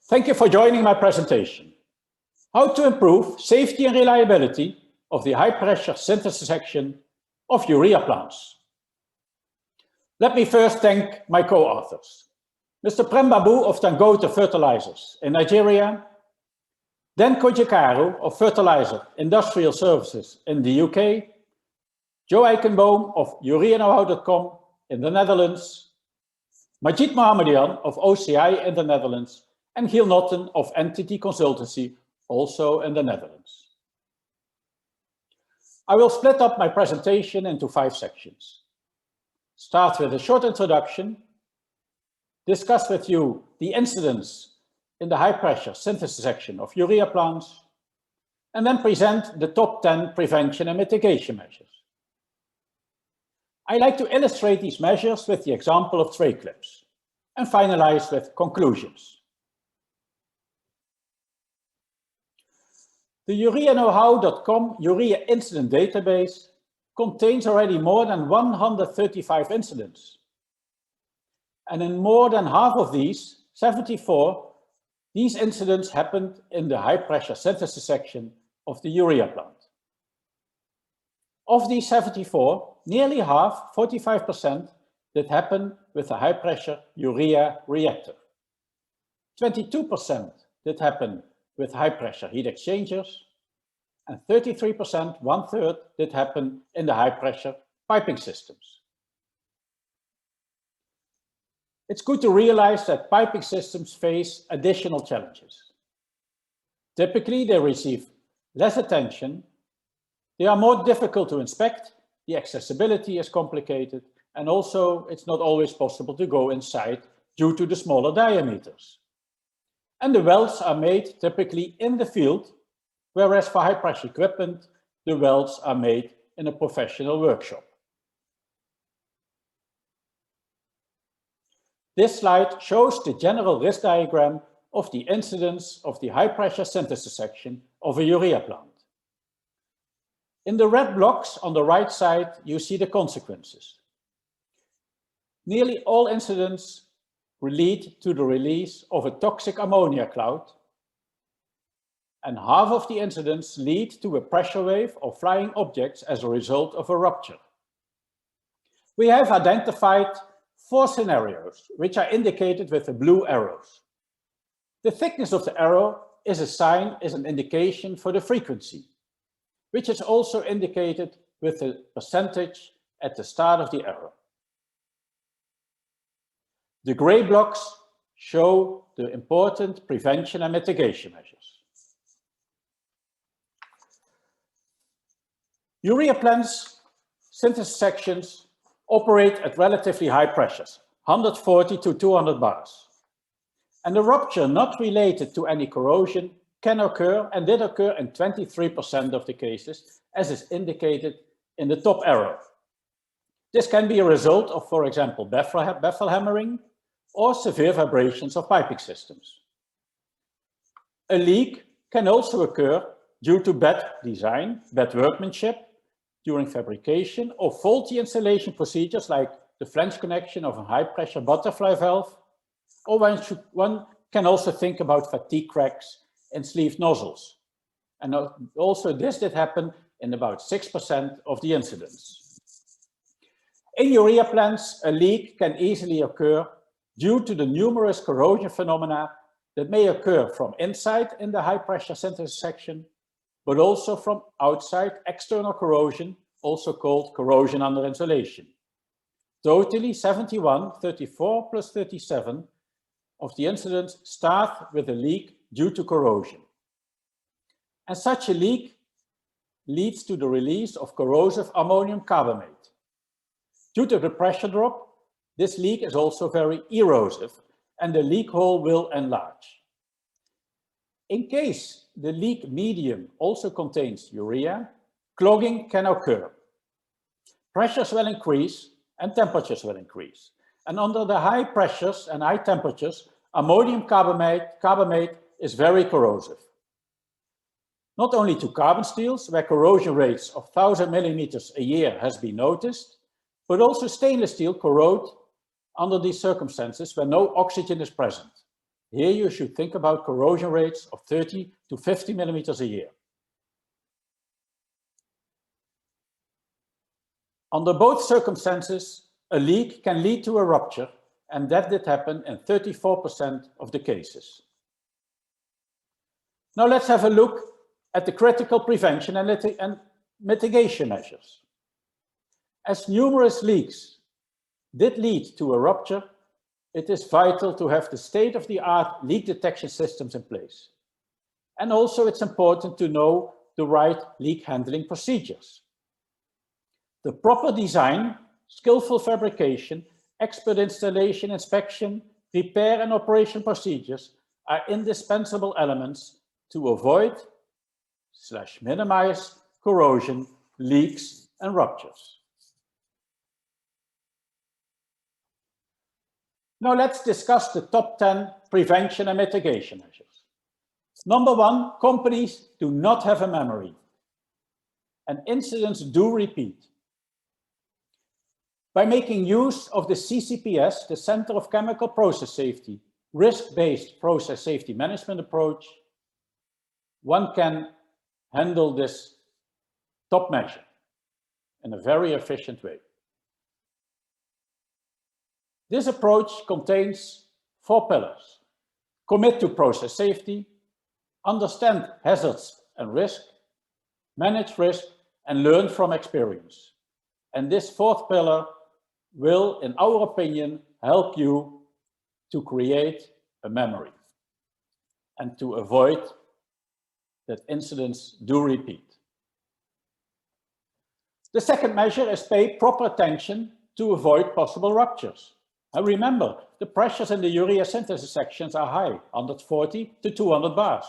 Thank you for joining my presentation. How to improve safety and reliability of the high-pressure synthesis section of urea plants. Let me first thank my co-authors, Mr. Prem Babu of Dangote Fertilizers in Nigeria, Dan Kojikaru of Fertilizer Industrial Services in the UK, Joe Eikenboom of UreaKnowHow.com in the Netherlands, Majid Mohammedian of OCI in the Netherlands, and Giel Notten of Entity Consultancy, also in the Netherlands. I will split up my presentation into 5 sections. Start with a short introduction, discuss with you the incidents in the high-pressure synthesis section of urea plants, and then present the top 10 prevention and mitigation measures. I like to illustrate these measures with the example of tray clips and finalize with conclusions. The UreaKnowHow.com Urea Incident Database contains already more than 135 incidents. And in more than half of these, 74, these incidents happened in the high-pressure synthesis section of the urea plant. Of these 74, nearly half, 45%, did happen with the high-pressure urea reactor. 22% did happen with high-pressure heat exchangers, and 33%, 1/3, did happen in the high-pressure piping systems. It's good to realize that piping systems face additional challenges. Typically, they receive less attention, they are more difficult to inspect, the accessibility is complicated, and also it's not always possible to go inside due to the smaller diameters. And the welds are made typically in the field, whereas for high-pressure equipment, the welds are made in a professional workshop. This slide shows the general risk diagram of the incidence of the high-pressure synthesis section of a urea plant. In the red blocks on the right side, you see the consequences. Nearly all incidents lead to the release of a toxic ammonia cloud, and half of the incidents lead to a pressure wave of flying objects as a result of a rupture. We have identified 4 scenarios, which are indicated with the blue arrows. The thickness of the arrow is an indication for the frequency, which is also indicated with the percentage at the start of the arrow. The gray blocks show the important prevention and mitigation measures. Urea plants, synthesis sections operate at relatively high pressures, 140 to 200 bars. And a rupture not related to any corrosion can occur and did occur in 23% of the cases, as is indicated in the top arrow. This can be a result of, for example, baffle hammering, or severe vibrations of piping systems. A leak can also occur due to bad design, bad workmanship during fabrication, or faulty installation procedures like the flange connection of a high-pressure butterfly valve, or one can also think about fatigue cracks in sleeve nozzles. And also this did happen in about 6% of the incidents. In urea plants, a leak can easily occur due to the numerous corrosion phenomena that may occur from inside in the high-pressure synthesis section, but also from outside external corrosion, also called corrosion under insulation. Totally 71, 34 plus 37 of the incidents start with a leak due to corrosion. And such a leak leads to the release of corrosive ammonium carbamate. Due to the pressure drop, this leak is also very erosive, and the leak hole will enlarge. In case the leak medium also contains urea, clogging can occur. Pressures will increase and temperatures will increase. And under the high pressures and high temperatures, ammonium carbamate is very corrosive. Not only to carbon steels, where corrosion rates of 1,000 millimeters a year has been noticed, but also stainless steel corrode under these circumstances where no oxygen is present. Here you should think about corrosion rates of 30 to 50 millimeters a year. Under both circumstances, a leak can lead to a rupture, and that did happen in 34% of the cases. Now let's have a look at the critical prevention and mitigation measures. As numerous leaks did lead to a rupture, it is vital to have the state-of-the-art leak detection systems in place. And also it's important to know the right leak handling procedures. The proper design, skillful fabrication, expert installation, inspection, repair and operation procedures are indispensable elements to avoid/minimize corrosion, leaks and ruptures. Now let's discuss the top 10 prevention and mitigation measures. Number 1, companies do not have a memory, and incidents do repeat. By making use of the CCPS, the Center of Chemical Process Safety, risk-based process safety management approach, one can handle this top measure in a very efficient way. This approach contains 4 pillars. Commit to process safety, understand hazards and risk, manage risk, and learn from experience. And this 4th pillar will, in our opinion, help you to create a memory and to avoid that incidents do repeat. The second measure is pay proper attention to avoid possible ruptures. And remember, the pressures in the urea synthesis sections are high, 140 to 200 bars.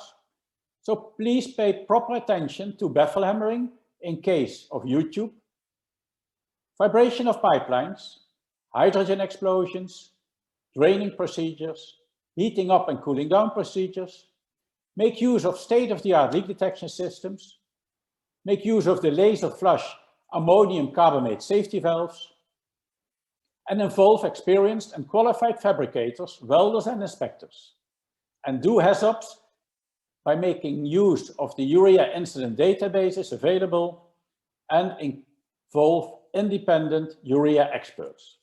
So please pay proper attention to baffle hammering in case of U-tube, vibration of pipelines, hydrogen explosions, draining procedures, heating up and cooling down procedures. Make use of state-of-the-art leak detection systems. Make use of the laser flush ammonium carbamate safety valves. And involve experienced and qualified fabricators, welders and inspectors. And do HAZOPs by making use of the urea incident databases available and involve independent urea experts.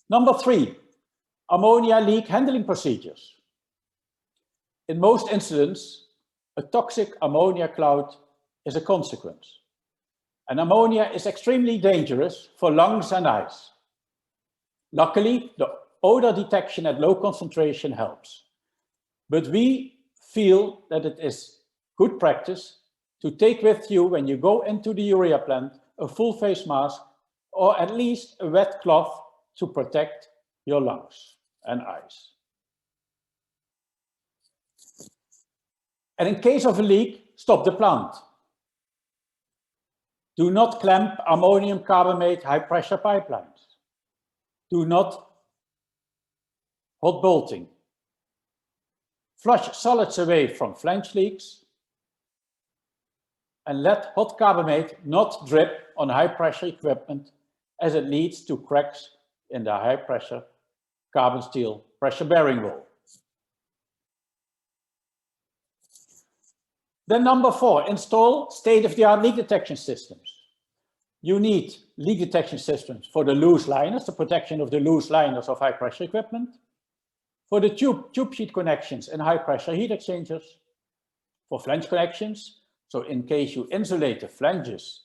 Number 3, ammonia leak handling procedures. In most incidents, a toxic ammonia cloud is a consequence. And ammonia is extremely dangerous for lungs and eyes. Luckily, the odor detection at low concentration helps. But we feel that it is good practice to take with you when you go into the urea plant a full face mask or at least a wet cloth to protect your lungs and eyes. And in case of a leak, stop the plant. Do not clamp ammonium carbamate high pressure pipelines. Do not hot bolting. Flush solids away from flange leaks. And let hot carbamate not drip on high pressure equipment as it leads to cracks in the high pressure carbon steel pressure bearing wall. Then number 4, install state-of-the-art leak detection systems. You need leak detection systems for the loose liners, the protection of the loose liners of high pressure equipment, for the tube sheet connections and high pressure heat exchangers, for flange connections, so in case you insulate the flanges,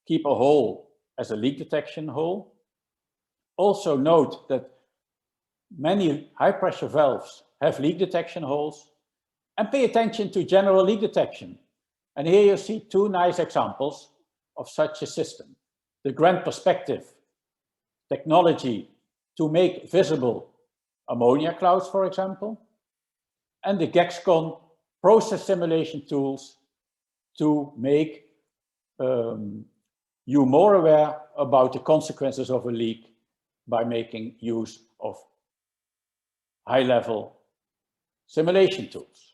keep a hole as a leak detection hole. Also note that many high pressure valves have leak detection holes. And pay attention to general leak detection. And here you see 2 nice examples of such a system. The Grand Perspective technology to make visible ammonia clouds, for example, and the GEXCON process simulation tools to make you more aware about the consequences of a leak by making use of high-level simulation tools.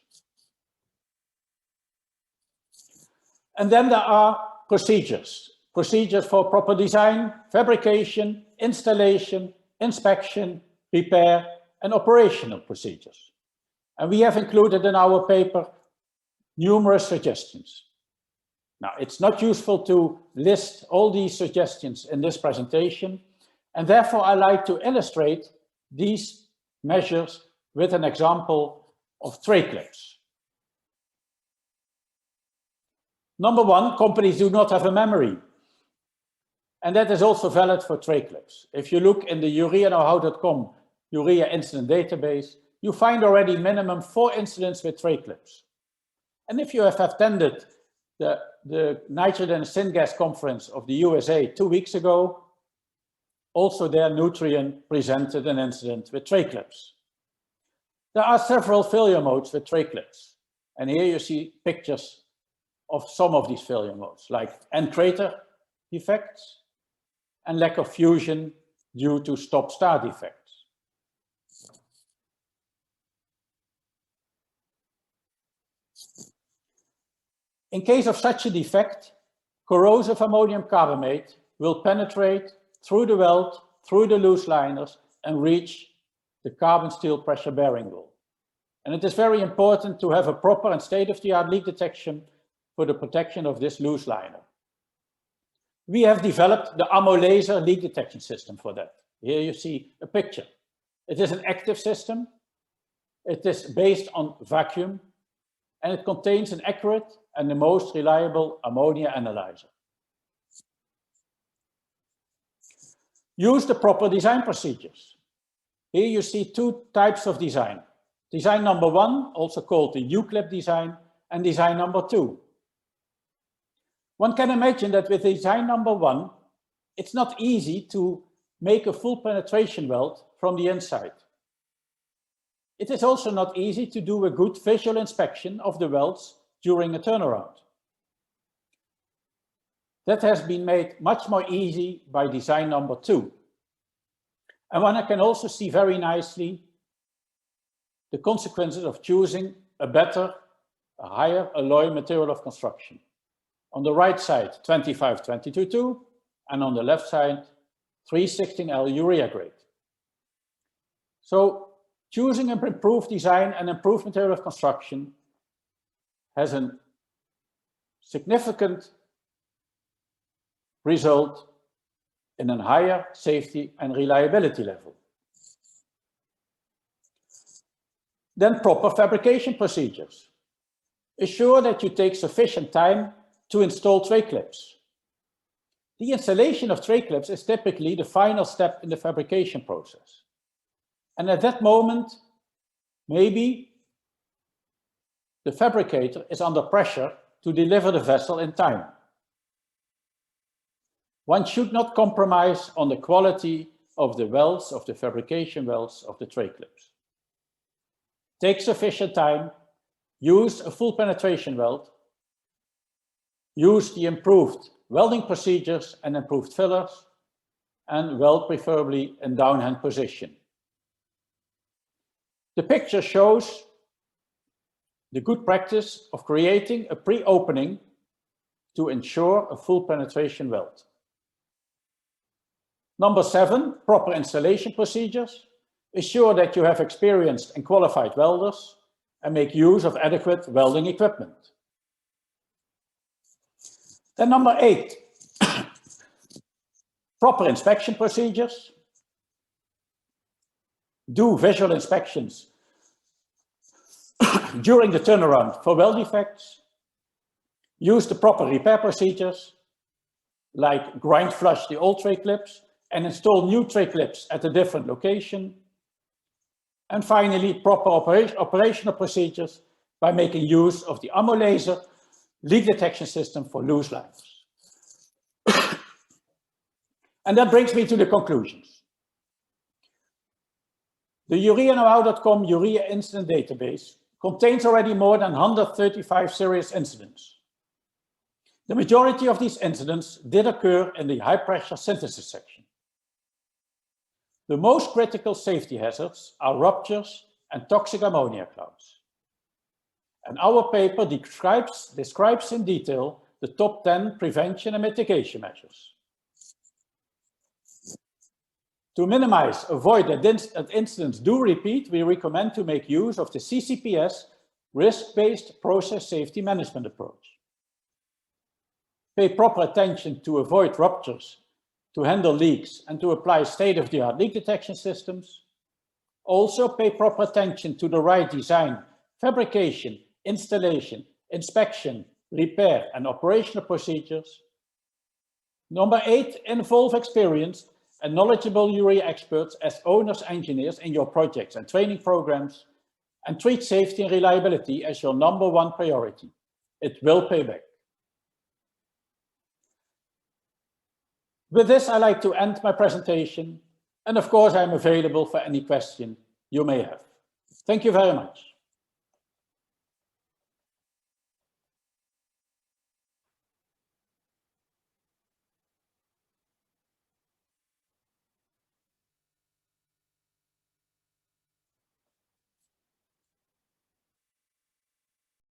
And then there are procedures. Procedures for proper design, fabrication, installation, inspection, repair, and operational procedures. And we have included in our paper numerous suggestions. Now, it's not useful to list all these suggestions in this presentation, and therefore I like to illustrate these measures with an example of tray clips. Number one, companies do not have a memory. And that is also valid for tray clips. If you look in the ureaknowhow.com Urea incident database, you find already minimum 4 incidents with tray clips. And if you have attended the nitrogen and syngas conference of the USA 2 weeks ago, also there Nutrien presented an incident with tray clips. There are several failure modes with tray clips. And here you see pictures of some of these failure modes, like end crater defects and lack of fusion due to stop-start defects. In case of such a defect, corrosive ammonium carbamate will penetrate through the weld, through the loose liners, and reach the carbon steel pressure bearing wall. And it is very important to have a proper and state-of-the-art leak detection for the protection of this loose liner. We have developed the ammo laser leak detection system for that. Here you see a picture. It is an active system. It is based on vacuum, and it contains an accurate and the most reliable ammonia analyzer. Use the proper design procedures. Here you see 2 types of design. Design number 1, also called the U-clip design, and design number 2. One can imagine that with design number 1, it's not easy to make a full penetration weld from the inside. It is also not easy to do a good visual inspection of the welds during a turnaround. That has been made much more easy by design number 2. And one can also see very nicely the consequences of choosing a better, a higher alloy material of construction. On the right side, 25-22-2, and on the left side, 316L urea grade. So choosing an improved design and improved material of construction has a significant result in a higher safety and reliability level. Then proper fabrication procedures. Ensure that you take sufficient time to install tray clips. The installation of tray clips is typically the final step in the fabrication process. And at that moment, maybe the fabricator is under pressure to deliver the vessel in time. One should not compromise on the quality of the welds, of the fabrication welds of the tray clips. Take sufficient time, use a full penetration weld, use the improved welding procedures and improved fillers, and weld preferably in downhand position. The picture shows the good practice of creating a pre-opening to ensure a full penetration weld. Number 7, proper installation procedures. Ensure that you have experienced and qualified welders and make use of adequate welding equipment. Then number 8, proper inspection procedures. Do visual inspections during the turnaround for weld defects. Use the proper repair procedures, like grind flush the old tray clips and install new tray clips at a different location. And finally, proper operational procedures by making use of the ammo laser leak detection system for loose liners. And that brings me to the conclusions. The ureaknowhow.com Urea incident database contains already more than 135 serious incidents. The majority of these incidents did occur in the high pressure synthesis section. The most critical safety hazards are ruptures and toxic ammonia clouds. And our paper describes in detail the top 10 prevention and mitigation measures. To minimize, avoid that incidents do repeat, we recommend to make use of the CCPS risk-based process safety management approach. Pay proper attention to avoid ruptures, to handle leaks, and to apply state-of-the-art leak detection systems. Also pay proper attention to the right design, fabrication, installation, inspection, repair, and operational procedures. Number 8, involve experienced and knowledgeable Urea experts as owners, engineers in your projects and training programs, and treat safety and reliability as your #1 priority. It will pay back. With this, I'd like to end my presentation. And of course, I'm available for any question you may have. Thank you very much.